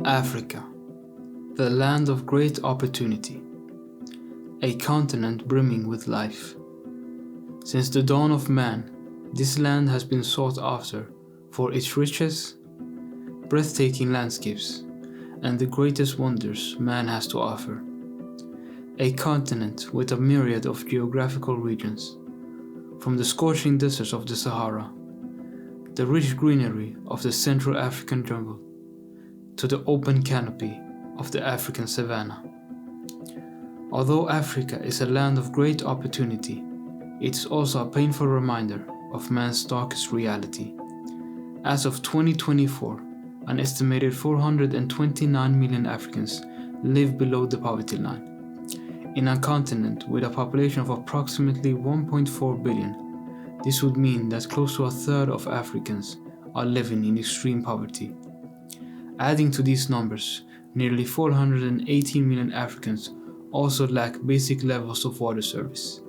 Africa, the land of great opportunity, a continent brimming with life. Since the dawn of man, this land has been sought after for its riches, breathtaking landscapes, and the greatest wonders man has to offer. A continent with a myriad of geographical regions, from the scorching deserts of the Sahara, the rich greenery of the Central African jungle, to the open canopy of the African savanna. Although Africa is a land of great opportunity, it is also a painful reminder of man's darkest reality. As of 2024, an estimated 429 million Africans live below the poverty line. In a continent with a population of approximately 1.4 billion, this would mean that close to a third of Africans are living in extreme poverty. Adding to these numbers, nearly 418 million Africans also lack basic levels of water service.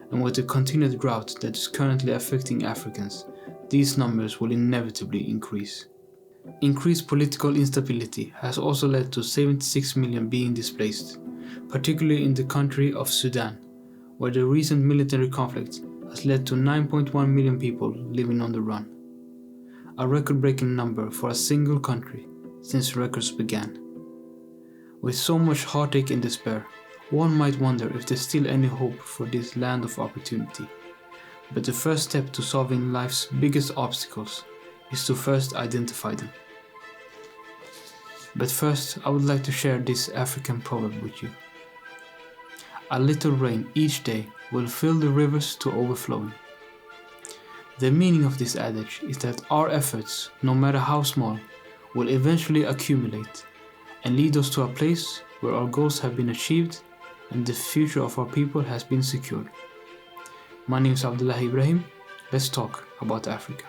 And with the continued drought that is currently affecting Africans, these numbers will inevitably increase. Increased political instability has also led to 76 million being displaced, particularly in the country of Sudan, where the recent military conflict has led to 9.1 million people living on the run. A record-breaking number for a single country since records began. With so much heartache and despair, one might wonder if there's still any hope for this land of opportunity. But the first step to solving life's biggest obstacles is to first identify them. But first, I would like to share this African proverb with you. A little rain each day will fill the rivers to overflowing. The meaning of this adage is that our efforts, no matter how small, will eventually accumulate and lead us to a place where our goals have been achieved and the future of our people has been secured. My name is Abdullah Ibrahim. Let's talk about Africa.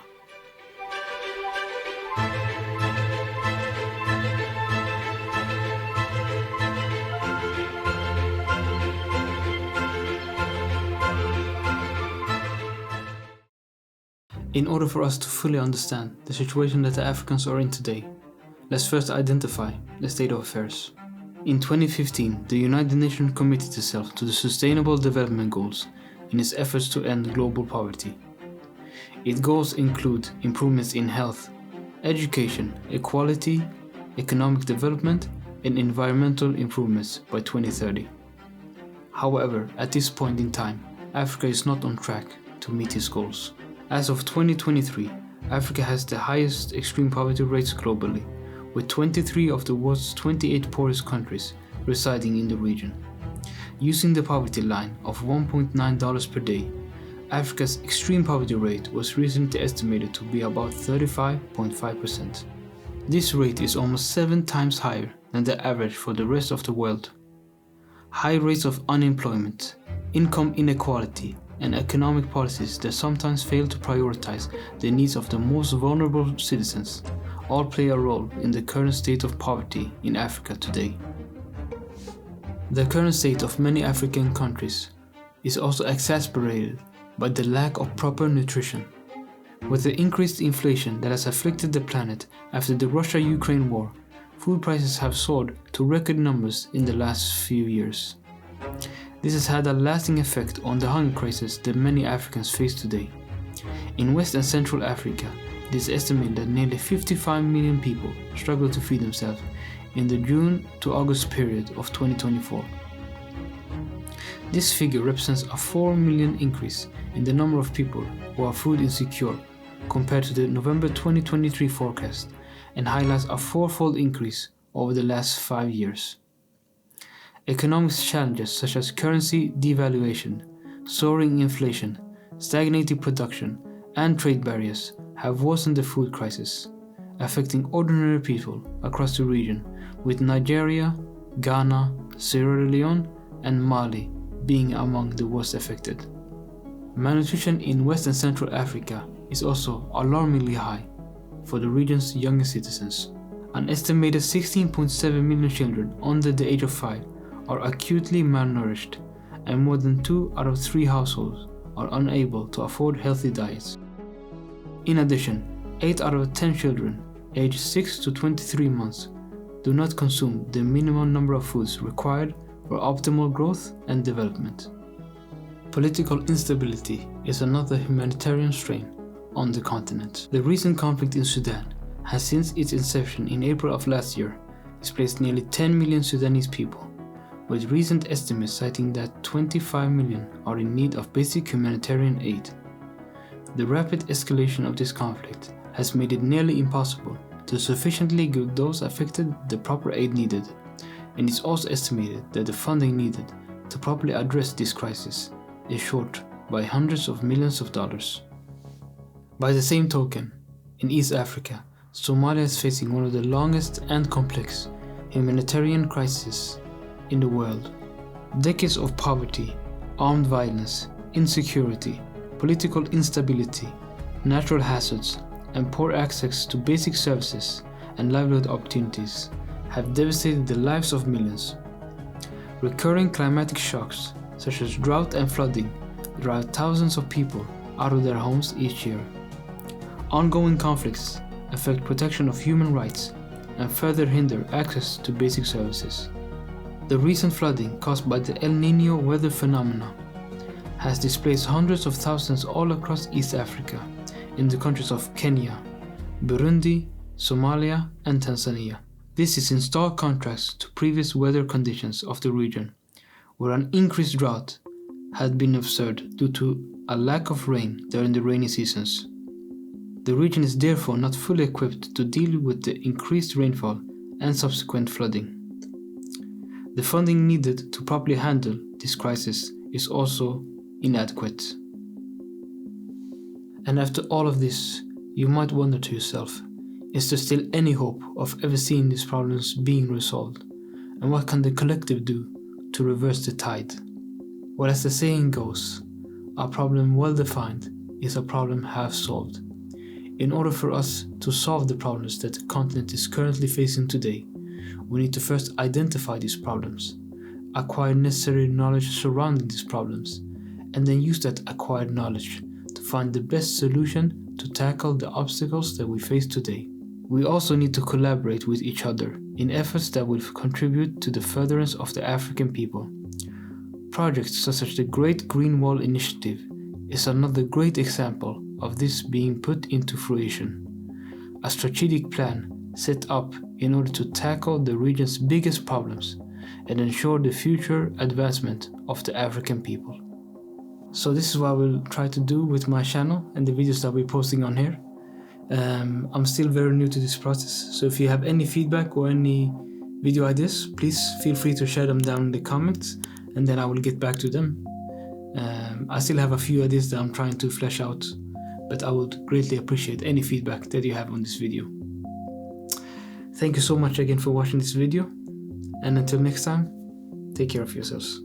In order for us to fully understand the situation that the Africans are in today, let's first identify the state of affairs. In 2015, the United Nations committed itself to the Sustainable Development Goals in its efforts to end global poverty. Its goals include improvements in health, education, equality, economic development, and environmental improvements by 2030. However, at this point in time, Africa is not on track to meet its goals. As of 2023, Africa has the highest extreme poverty rates globally, with 23 of the world's 28 poorest countries residing in the region. Using the poverty line of $1.9 per day, Africa's extreme poverty rate was recently estimated to be about 35.5%. This rate is almost 7 times higher than the average for the rest of the world. High rates of unemployment, income inequality, and economic policies that sometimes fail to prioritize the needs of the most vulnerable citizens all play a role in the current state of poverty in Africa today. The current state of many African countries is also exacerbated by the lack of proper nutrition. With the increased inflation that has afflicted the planet after the Russia-Ukraine war, food prices have soared to record numbers in the last few years. This has had a lasting effect on the hunger crisis that many Africans face today. In West and Central Africa, it is estimated that nearly 55 million people struggle to feed themselves in the June to August period of 2024. This figure represents a 4 million increase in the number of people who are food insecure compared to the November 2023 forecast and highlights a fourfold increase over the last 5 years. Economic challenges such as currency devaluation, soaring inflation, stagnating production, and trade barriers have worsened the food crisis, affecting ordinary people across the region, with Nigeria, Ghana, Sierra Leone, and Mali being among the worst affected. Malnutrition in West and Central Africa is also alarmingly high for the region's youngest citizens. An estimated 16.7 million children under the age of 5 are acutely malnourished, and more than 2 out of 3 households are unable to afford healthy diets. In addition, 8 out of 10 children aged 6 to 23 months do not consume the minimum number of foods required for optimal growth and development. Political instability is another humanitarian strain on the continent. The recent conflict in Sudan has since its inception in April of last year displaced nearly 10 million Sudanese people, with recent estimates citing that 25 million are in need of basic humanitarian aid. The rapid escalation of this conflict has made it nearly impossible to sufficiently give those affected the proper aid needed, and it's also estimated that the funding needed to properly address this crisis is short by hundreds of millions of dollars. By the same token, in East Africa, Somalia is facing one of the longest and complex humanitarian crises in the world. Decades of poverty, armed violence, insecurity, political instability, natural hazards, and poor access to basic services and livelihood opportunities have devastated the lives of millions. Recurring climatic shocks, such as drought and flooding, drive thousands of people out of their homes each year. Ongoing conflicts affect protection of human rights and further hinder access to basic services. The recent flooding caused by the El Niño weather phenomena has displaced hundreds of thousands all across East Africa in the countries of Kenya, Burundi, Somalia, and Tanzania. This is in stark contrast to previous weather conditions of the region, where an increased drought had been observed due to a lack of rain during the rainy seasons. The region is therefore not fully equipped to deal with the increased rainfall and subsequent flooding. The funding needed to properly handle this crisis is also inadequate. And after all of this, you might wonder to yourself, is there still any hope of ever seeing these problems being resolved? And what can the collective do to reverse the tide? Well, as the saying goes, a problem well defined is a problem half solved. In order for us to solve the problems that the continent is currently facing today, we need to first identify these problems, acquire necessary knowledge surrounding these problems, and then use that acquired knowledge to find the best solution to tackle the obstacles that we face today. We also need to collaborate with each other in efforts that will contribute to the furtherance of the African people. Projects such as the Great Green Wall Initiative is another great example of this being put into fruition. A strategic plan set up in order to tackle the region's biggest problems and ensure the future advancement of the African people. So this is what we'll try to do with my channel and the videos that we're posting on here. I'm still very new to this process, so if you have any feedback or any video ideas, please feel free to share them down in the comments, and then I will get back to them. I still have a few ideas that I'm trying to flesh out, but I would greatly appreciate any feedback that you have on this video. Thank you so much again for watching this video, and until next time, take care of yourselves.